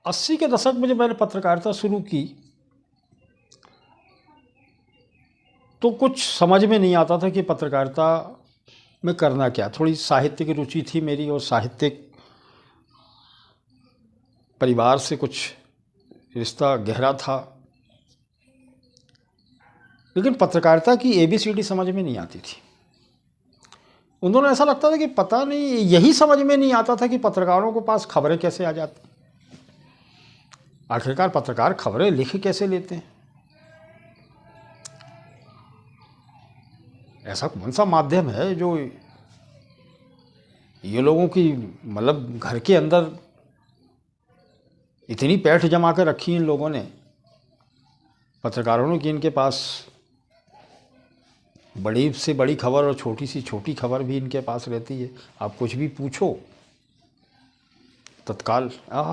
80 के दशक में जब मैंने पत्रकारिता शुरू की तो कुछ समझ में नहीं आता था कि पत्रकारिता में करना क्या। थोड़ी साहित्य की रुचि थी मेरी और साहित्यिक परिवार से कुछ रिश्ता गहरा था, लेकिन पत्रकारिता की ABCD समझ में नहीं आती थी। उन दोनों ऐसा लगता था कि पता नहीं, यही समझ में नहीं आता था कि पत्रकारों के पास खबरें कैसे आ जाती, आखिरकार पत्रकार खबरें लिख कैसे लेते हैं। ऐसा कौन सा माध्यम है जो ये लोगों की मतलब घर के अंदर इतनी पैठ जमा कर रखी इन लोगों ने, पत्रकारों ने, कि इनके पास बड़ी से बड़ी खबर और छोटी सी छोटी खबर भी इनके पास रहती है। आप कुछ भी पूछो तत्काल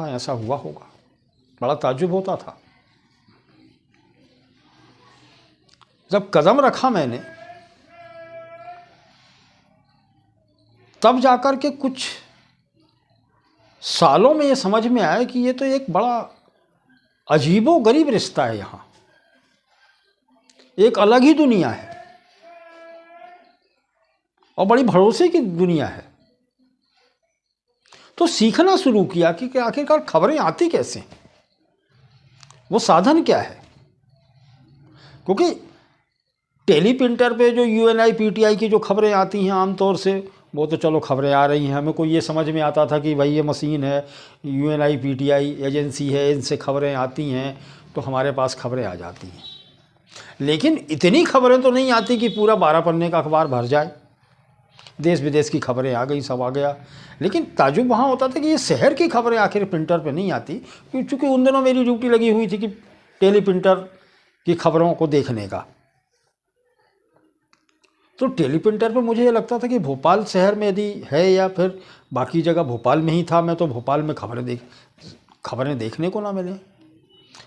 ऐसा हुआ होगा। बड़ा ताज्जुब होता था। जब कदम रखा मैंने तब जाकर के कुछ सालों में ये समझ में आया कि ये तो एक बड़ा अजीबो गरीब रिश्ता है। यहाँ एक अलग ही दुनिया है और बड़ी भरोसे की दुनिया है। तो सीखना शुरू किया कि आखिरकार खबरें आती कैसे, वो साधन क्या है। क्योंकि टेलीप्रिंटर पे जो UNI PTI की जो खबरें आती हैं आमतौर से, वो तो चलो खबरें आ रही हैं, हमें कोई ये समझ में आता था कि भाई ये मशीन है, UNI PTI एजेंसी है, इनसे खबरें आती हैं तो हमारे पास खबरें आ जाती हैं। लेकिन इतनी खबरें तो नहीं आती कि पूरा 12 पन्ने का अखबार भर जाए, देश विदेश की खबरें आ गई, सब आ गया। लेकिन ताजुब वहाँ होता था कि ये शहर की खबरें आखिर प्रिंटर पे नहीं आती, क्योंकि उन दिनों मेरी ड्यूटी लगी हुई थी कि टेलीप्रिंटर की खबरों को देखने का। तो टेलीप्रिंटर पे मुझे ये लगता था कि भोपाल शहर में यदि है या फिर बाकी जगह, भोपाल में ही था मैं, तो भोपाल में खबरें देखने को ना मिले।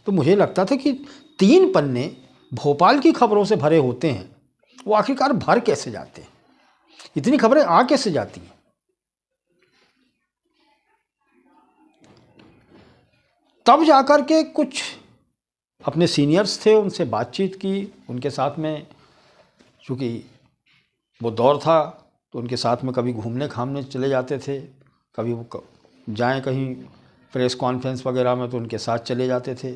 तो मुझे लगता था कि 3 पन्ने भोपाल की खबरों से भरे होते हैं, वो आखिरकार भर कैसे जाते हैं, इतनी खबरें आ कैसे जाती हैं। तब जाकर के कुछ अपने सीनियर्स थे, उनसे बातचीत की, उनके साथ में, चूँकि वो दौर था तो उनके साथ में कभी घूमने खामने चले जाते थे, कभी वो जाएं कहीं प्रेस कॉन्फ्रेंस वगैरह में तो उनके साथ चले जाते थे।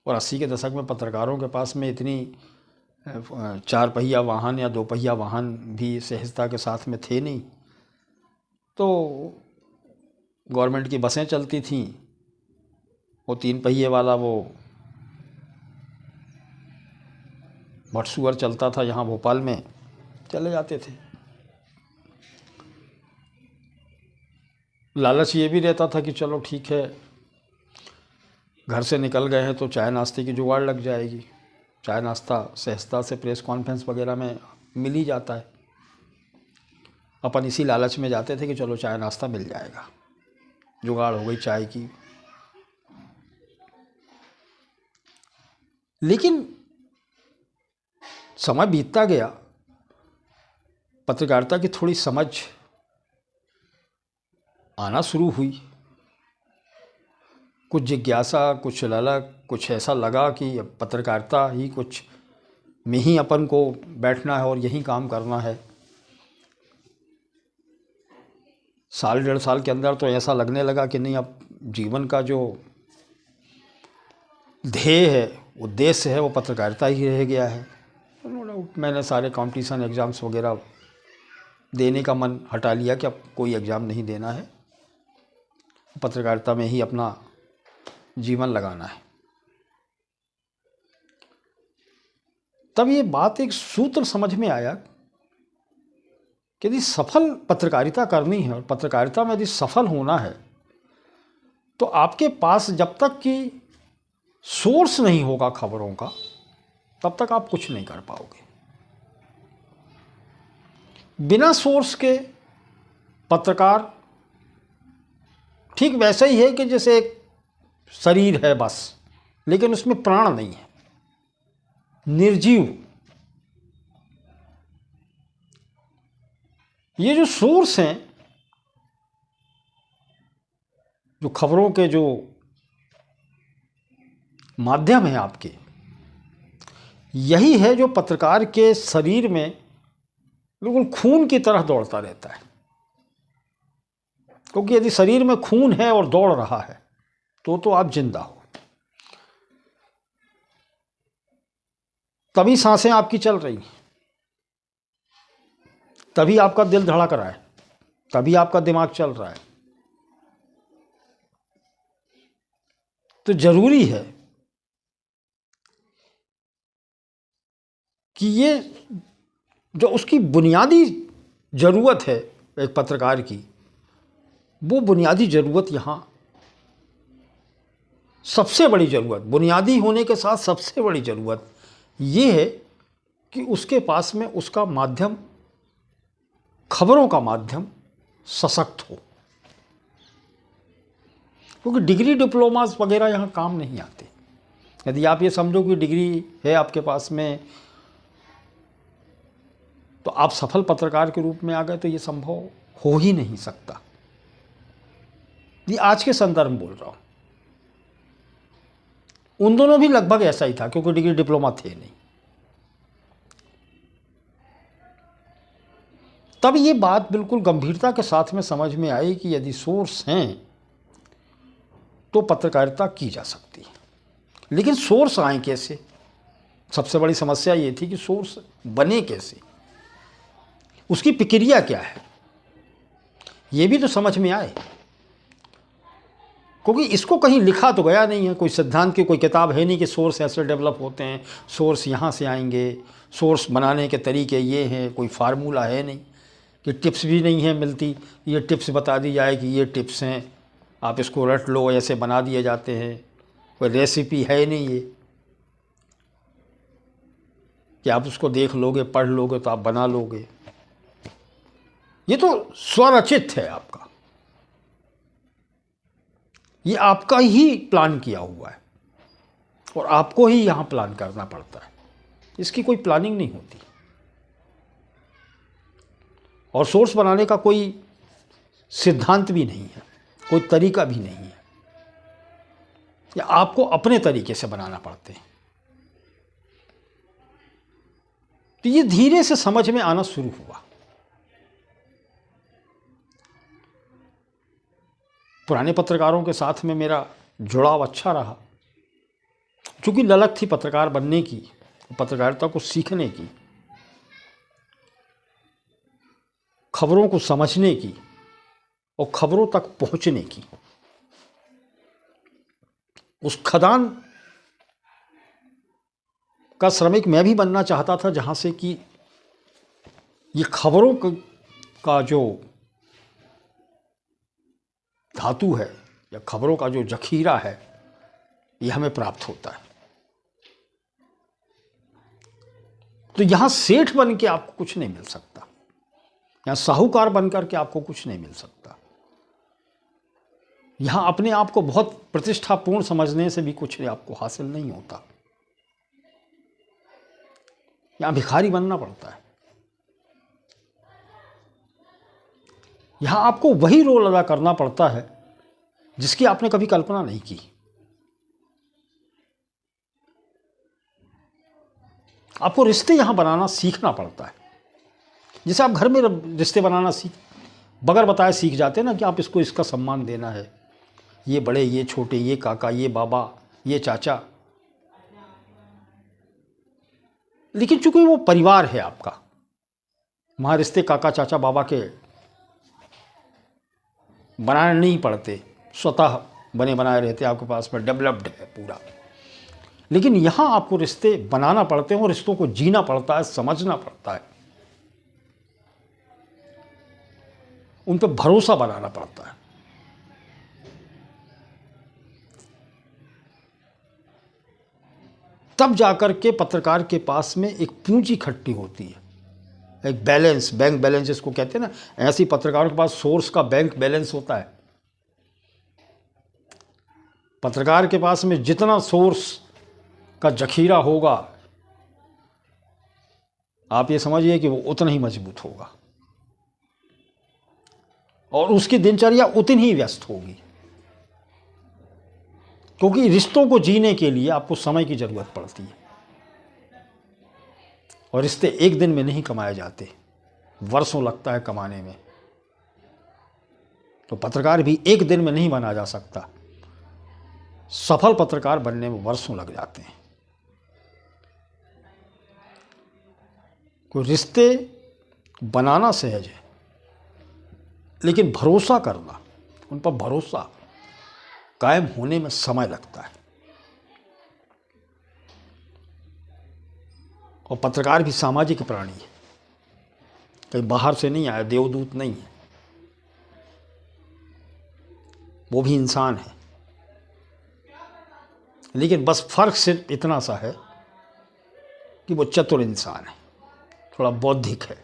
और 80 के दशक में पत्रकारों के पास में इतनी 4 पहिया वाहन या 2 पहिया वाहन भी सहजता के साथ में थे नहीं। तो गवर्नमेंट की बसें चलती थीं, वो 3 पहिए वाला वो भटसुअर चलता था यहाँ भोपाल में, चले जाते थे। लालच ये भी रहता था कि चलो ठीक है, घर से निकल गए हैं तो चाय नाश्ते की जुगाड़ लग जाएगी, चाय नाश्ता सहजता से प्रेस कॉन्फ्रेंस वगैरह में मिल ही जाता है। अपन इसी लालच में जाते थे कि चलो चाय नाश्ता मिल जाएगा, जुगाड़ हो गई चाय की। लेकिन समय बीतता गया, पत्रकारिता की थोड़ी समझ आना शुरू हुई, कुछ जिज्ञासा, कुछ ललक, कुछ ऐसा लगा कि अब पत्रकारिता ही कुछ में ही अपन को बैठना है और यही काम करना है। 1.5 साल के अंदर तो ऐसा लगने लगा कि नहीं, अब जीवन का जो ध्येय है, उद्देश्य है, वो पत्रकारिता ही रह गया है। नो डाउट मैंने सारे कॉम्पिटिशन एग्ज़ाम्स वगैरह देने का मन हटा लिया कि अब कोई एग्ज़ाम नहीं देना है, पत्रकारिता में ही अपना जीवन लगाना है। तब ये बात, एक सूत्र समझ में आया कि यदि सफल पत्रकारिता करनी है और पत्रकारिता में यदि सफल होना है तो आपके पास जब तक कि सोर्स नहीं होगा खबरों का, तब तक आप कुछ नहीं कर पाओगे। बिना सोर्स के पत्रकार ठीक वैसे ही है कि जैसे एक शरीर है बस, लेकिन उसमें प्राण नहीं है, निर्जीव। ये जो सोर्स हैं, जो खबरों के जो माध्यम हैं आपके, यही है जो पत्रकार के शरीर में बिल्कुल खून की तरह दौड़ता रहता है। क्योंकि यदि शरीर में खून है और दौड़ रहा है तो आप जिंदा हो। तभी सांसें आपकी चल रही हैं, तभी आपका दिल धड़क रहा है, तभी आपका दिमाग चल रहा है। तो जरूरी है कि ये जो उसकी बुनियादी ज़रूरत है एक पत्रकार की, वो बुनियादी ज़रूरत यहाँ सबसे बड़ी ज़रूरत, बुनियादी होने के साथ सबसे बड़ी ज़रूरत ये है कि उसके पास में उसका माध्यम, खबरों का माध्यम सशक्त हो। क्योंकि डिग्री डिप्लोमास वगैरह यहाँ काम नहीं आते। यदि आप ये समझो कि डिग्री है आपके पास में तो आप सफल पत्रकार के रूप में आ गए, तो ये संभव हो ही नहीं सकता। ये आज के संदर्भ में बोल रहा हूँ। उन दोनों भी लगभग ऐसा ही था, क्योंकि डिग्री डिप्लोमा थे नहीं। तब ये बात बिल्कुल गंभीरता के साथ में समझ में आई कि यदि सोर्स हैं तो पत्रकारिता की जा सकती है। लेकिन सोर्स आए कैसे? सबसे बड़ी समस्या ये थी कि सोर्स बने कैसे, उसकी प्रक्रिया क्या है, ये भी तो समझ में आए। क्योंकि इसको कहीं लिखा तो गया नहीं है, कोई सिद्धांत की कोई किताब है नहीं कि सोर्स ऐसे डेवलप होते हैं, सोर्स यहाँ से आएंगे, सोर्स बनाने के तरीके ये हैं, कोई फार्मूला है नहीं, कि टिप्स भी नहीं है मिलती, ये टिप्स बता दी जाए कि ये टिप्स हैं, आप इसको रट लो, ऐसे बना दिए जाते हैं। कोई रेसिपी है नहीं ये कि आप उसको देख लोगे, पढ़ लोगे तो आप बना लोगे। ये तो स्वरचित है आपका, ये आपका ही प्लान किया हुआ है और आपको ही यहाँ प्लान करना पड़ता है। इसकी कोई प्लानिंग नहीं होती और सोर्स बनाने का कोई सिद्धांत भी नहीं है, कोई तरीका भी नहीं है, या आपको अपने तरीके से बनाना पड़ते हैं। तो ये धीरे से समझ में आना शुरू हुआ। पुराने पत्रकारों के साथ में मेरा जुड़ाव अच्छा रहा, चूँकि ललक थी पत्रकार बनने की, पत्रकारिता को सीखने की, खबरों को समझने की और खबरों तक पहुंचने की। उस खदान का श्रमिक मैं भी बनना चाहता था जहां से कि ये खबरों का जो धातु है या खबरों का जो जखीरा है ये हमें प्राप्त होता है। तो यहां सेठ बन के आपको कुछ नहीं मिल सकता, यहां साहूकार बनकर के आपको कुछ नहीं मिल सकता, यहां अपने आप को बहुत प्रतिष्ठापूर्ण समझने से भी कुछ आपको हासिल नहीं होता। यहां भिखारी बनना पड़ता है। यहां आपको वही रोल अदा करना पड़ता है जिसकी आपने कभी कल्पना नहीं की। आपको रिश्ते यहां बनाना सीखना पड़ता है। जैसे आप घर में रिश्ते बनाना बगैर बताए सीख जाते हैं ना कि आप इसको इसका सम्मान देना है, ये बड़े, ये छोटे, ये काका, ये बाबा, ये चाचा। लेकिन चूंकि वो परिवार है आपका, वहां रिश्ते काका चाचा बाबा के बनाने नहीं पड़ते, स्वतः बने बनाए रहते, आपके पास में डेवलप्ड है पूरा। लेकिन यहां आपको रिश्ते बनाना पड़ते हैं और रिश्तों को जीना पड़ता है, समझना पड़ता है, उन पर भरोसा बनाना पड़ता है। तब जाकर के पत्रकार के पास में एक पूंजी इकट्ठी होती है, एक बैलेंस, बैंक बैलेंस जिसको कहते हैं ना, ऐसी पत्रकारों के पास सोर्स का बैंक बैलेंस होता है। पत्रकार के पास में जितना सोर्स का जखीरा होगा, आप ये समझिए कि वो उतना ही मजबूत होगा और उसकी दिनचर्या उतनी ही व्यस्त होगी। क्योंकि रिश्तों को जीने के लिए आपको समय की ज़रूरत पड़ती है, और रिश्ते एक दिन में नहीं कमाए जाते, वर्षों लगता है कमाने में। तो पत्रकार भी एक दिन में नहीं बना जा सकता, सफल पत्रकार बनने में वर्षों लग जाते हैं। कोई रिश्ते बनाना सहज है, लेकिन भरोसा करना, उन पर भरोसा कायम होने में समय लगता है। और पत्रकार भी सामाजिक प्राणी है, कहीं बाहर से नहीं आया, देवदूत नहीं है, वो भी इंसान है। लेकिन बस फर्क सिर्फ इतना सा है कि वो चतुर इंसान है, थोड़ा बौद्धिक है,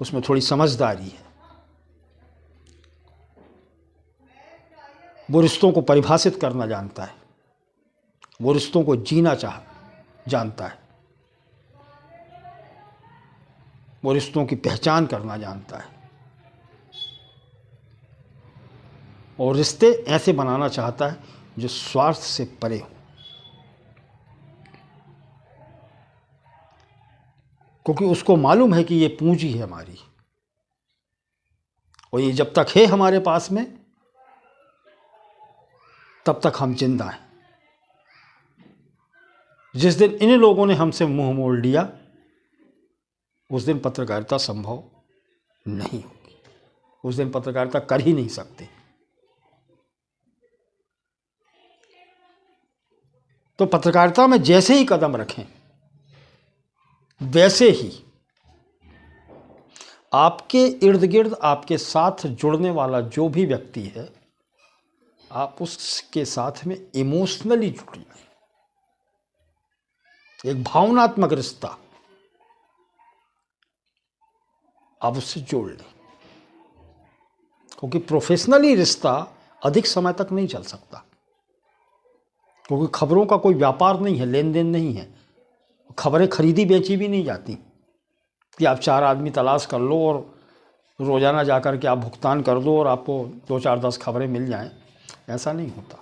उसमें थोड़ी समझदारी है, वो रिश्तों को परिभाषित करना जानता है, वो रिश्तों को जीना जानता है, वो रिश्तों की पहचान करना जानता है, और रिश्ते ऐसे बनाना चाहता है जो स्वार्थ से परे हो। क्योंकि उसको मालूम है कि ये पूंजी है हमारी, और ये जब तक है हमारे पास में तब तक हम जिंदा हैं। जिस दिन इन लोगों ने हमसे मुंह मोड़ लिया, उस दिन पत्रकारिता संभव नहीं होगी, उस दिन पत्रकारिता कर ही नहीं सकते। तो पत्रकारिता में जैसे ही कदम रखें, वैसे ही आपके इर्द गिर्द आपके साथ जुड़ने वाला जो भी व्यक्ति है, आप उसके साथ में इमोशनली जुड़ जाएं, एक भावनात्मक रिश्ता आप उससे जोड़ लें। क्योंकि प्रोफेशनली रिश्ता अधिक समय तक नहीं चल सकता, क्योंकि खबरों का कोई व्यापार नहीं है, लेन देन नहीं है, खबरें खरीदी बेची भी नहीं जाती कि आप 4 आदमी तलाश कर लो और रोज़ाना जाकर के आप भुगतान कर दो और आपको 2 4 10 खबरें मिल जाएं। ऐसा नहीं होता।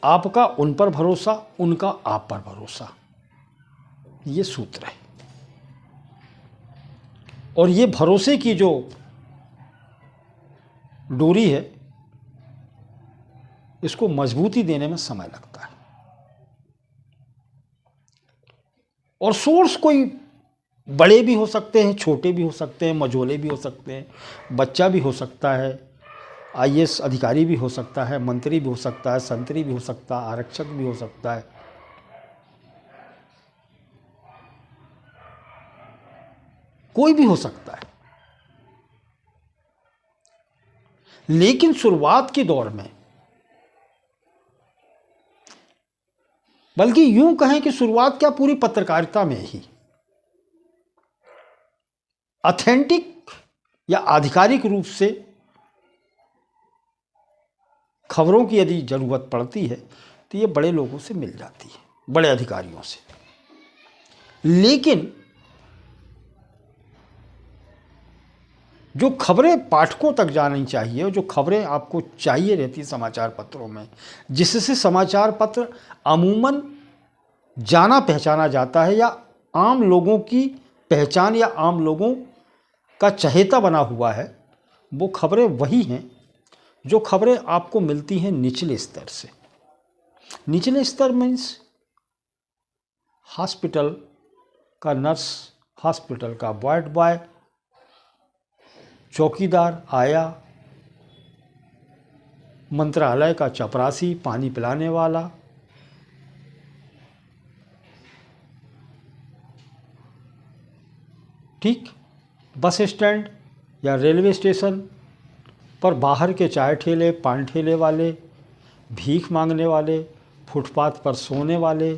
आपका उन पर भरोसा, उनका आप पर भरोसा, ये सूत्र है। और ये भरोसे की जो डोरी है, इसको मजबूती देने में समय लगता है। और सोर्स कोई बड़े भी हो सकते हैं, छोटे भी हो सकते हैं, मझोले भी हो सकते हैं, बच्चा भी हो सकता है, आईएएस अधिकारी भी हो सकता है, मंत्री भी हो सकता है, संतरी भी हो सकता है, आरक्षक भी हो सकता है, कोई भी हो सकता है। लेकिन शुरुआत के दौर में, बल्कि यूं कहें कि शुरुआत क्या, पूरी पत्रकारिता में ही ऑथेंटिक या आधिकारिक रूप से खबरों की यदि जरूरत पड़ती है तो ये बड़े लोगों से मिल जाती है, बड़े अधिकारियों से। लेकिन जो खबरें पाठकों तक जानी चाहिए, और जो खबरें आपको चाहिए रहती समाचार पत्रों में, जिससे समाचार पत्र अमूमन जाना पहचाना जाता है या आम लोगों की पहचान या आम लोगों का चहेता बना हुआ है, वो खबरें वही हैं जो खबरें आपको मिलती हैं निचले स्तर से। निचले स्तर मीन्स हॉस्पिटल का नर्स, हॉस्पिटल का वार्ड बॉय, चौकीदार, आया, मंत्रालय का चपरासी, पानी पिलाने वाला, ठीक, बस स्टैंड या रेलवे स्टेशन पर बाहर के चाय ठेले, पान ठेले वाले, भीख मांगने वाले, फुटपाथ पर सोने वाले,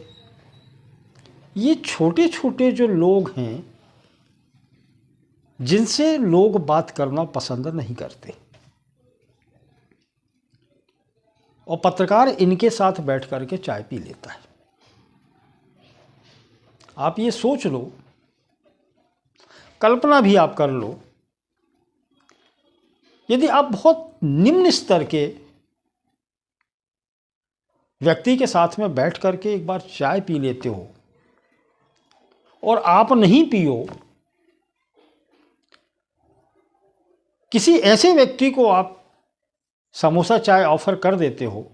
ये छोटे छोटे जो लोग हैं जिनसे लोग बात करना पसंद नहीं करते, और पत्रकार इनके साथ बैठ कर के चाय पी लेता है। आप ये सोच लो, कल्पना भी आप कर लो, यदि आप बहुत निम्न स्तर के व्यक्ति के साथ में बैठ करके एक बार चाय पी लेते हो और आप नहीं पियो, किसी ऐसे व्यक्ति को आप समोसा चाय ऑफर कर देते हो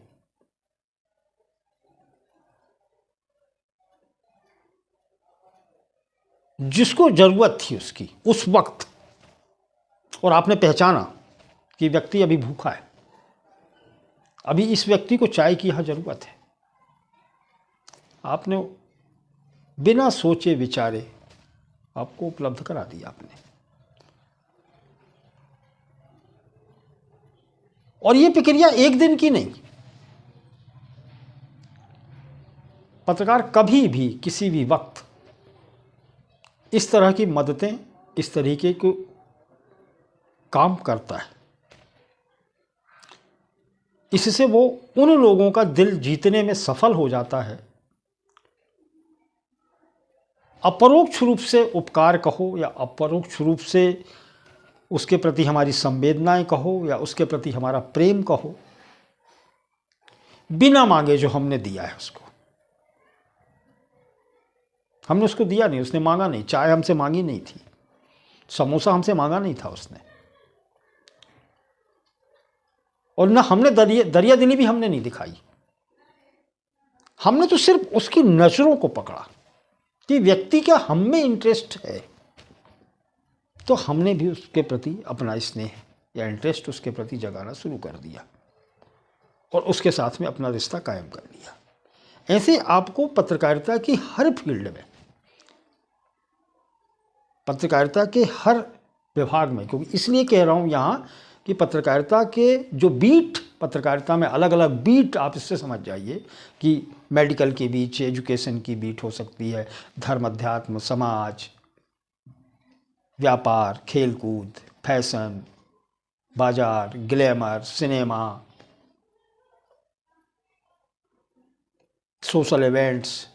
जिसको जरूरत थी उसकी उस वक्त, और आपने पहचाना कि व्यक्ति अभी भूखा है, अभी इस व्यक्ति को चाय की यहां जरूरत है, आपने बिना सोचे विचारे आपको उपलब्ध करा दिया आपने। और ये प्रक्रिया एक दिन की नहीं। पत्रकार कभी भी किसी भी वक्त इस तरह की मददें, इस तरीके को काम करता है। इससे वो उन लोगों का दिल जीतने में सफल हो जाता है। अपरोक्ष रूप से उपकार कहो या अपरोक्ष रूप से उसके प्रति हमारी संवेदनाएं कहो या उसके प्रति हमारा प्रेम कहो, बिना मांगे जो हमने दिया है उसको, हमने उसको दिया नहीं, उसने मांगा नहीं, चाय हमसे मांगी नहीं थी, समोसा हमसे मांगा नहीं था उसने, और ना हमने दरिया दिली भी हमने नहीं दिखाई। हमने तो सिर्फ उसकी नजरों को पकड़ा कि व्यक्ति का हम में इंटरेस्ट है, तो हमने भी उसके प्रति अपना स्नेह या इंटरेस्ट उसके प्रति जगाना शुरू कर दिया और उसके साथ में अपना रिश्ता कायम कर लिया। ऐसे आपको पत्रकारिता की हर फील्ड में, पत्रकारिता के हर विभाग में, क्योंकि इसलिए कह रहा हूँ यहाँ कि पत्रकारिता के जो बीट, पत्रकारिता में अलग अलग बीट, आप इससे समझ जाइए कि मेडिकल की बीट, एजुकेशन की बीट हो सकती है, धर्म, अध्यात्म, समाज, व्यापार, खेलकूद, फैशन, बाजार, ग्लैमर, सिनेमा, सोशल इवेंट्स,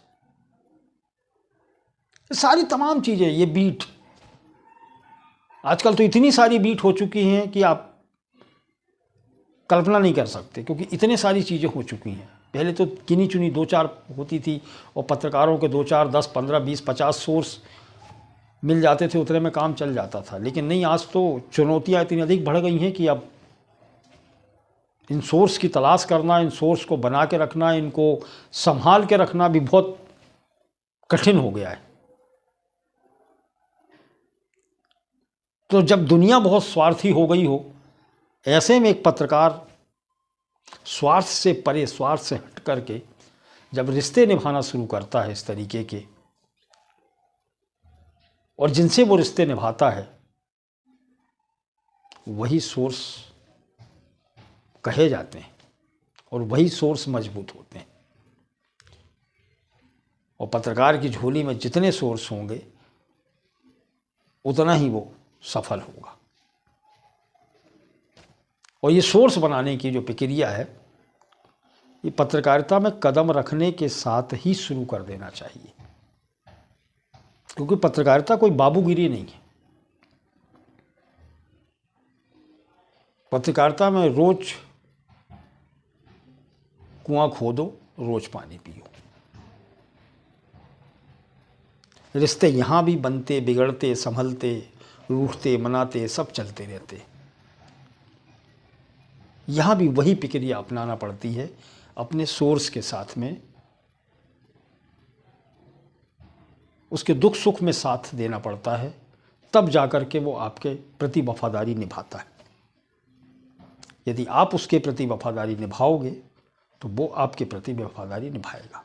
सारी तमाम चीज़ें, ये बीट आजकल तो इतनी सारी बीट हो चुकी हैं कि आप कल्पना नहीं कर सकते, क्योंकि इतने सारी चीज़ें हो चुकी हैं। पहले तो गिनी चुनी 2-4 होती थी और पत्रकारों के 2-4, 10, 15, 20, 50 सोर्स मिल जाते थे, उतने में काम चल जाता था। लेकिन नहीं, आज तो चुनौतियां इतनी अधिक बढ़ गई हैं कि अब इन सोर्स की तलाश करना, इन सोर्स को बना के रखना, इनको संभाल के रखना भी बहुत कठिन हो गया है। तो जब दुनिया बहुत स्वार्थी हो गई हो, ऐसे में एक पत्रकार स्वार्थ से परे, स्वार्थ से हट करके जब रिश्ते निभाना शुरू करता है इस तरीके के, और जिनसे वो रिश्ते निभाता है वही सोर्स कहे जाते हैं और वही सोर्स मजबूत होते हैं। और पत्रकार की झोली में जितने सोर्स होंगे उतना ही वो सफल होगा। और ये सोर्स बनाने की जो प्रक्रिया है, ये पत्रकारिता में कदम रखने के साथ ही शुरू कर देना चाहिए, क्योंकि पत्रकारिता कोई बाबूगिरी नहीं है। पत्रकारिता में रोज कुआं खोदो, रोज पानी पियो। रिश्ते यहाँ भी बनते, बिगड़ते, संभलते, रूठते, मनाते, सब चलते रहते। यहाँ भी वही प्रक्रिया अपनाना पड़ती है, अपने सोर्स के साथ में उसके दुख सुख में साथ देना पड़ता है, तब जाकर के वो आपके प्रति वफादारी निभाता है। यदि आप उसके प्रति वफादारी निभाओगे तो वो आपके प्रति वफादारी निभाएगा।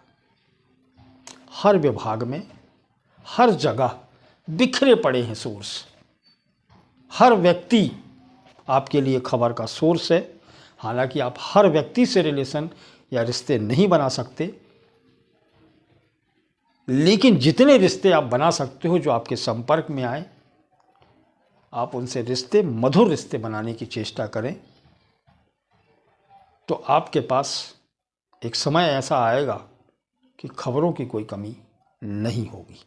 हर विभाग में, हर जगह बिखरे पड़े हैं सोर्स। हर व्यक्ति आपके लिए खबर का सोर्स है। हालांकि आप हर व्यक्ति से रिलेशन या रिश्ते नहीं बना सकते, लेकिन जितने रिश्ते आप बना सकते हो जो आपके संपर्क में आए, आप उनसे रिश्ते, मधुर रिश्ते बनाने की चेष्टा करें, तो आपके पास एक समय ऐसा आएगा कि खबरों की कोई कमी नहीं होगी।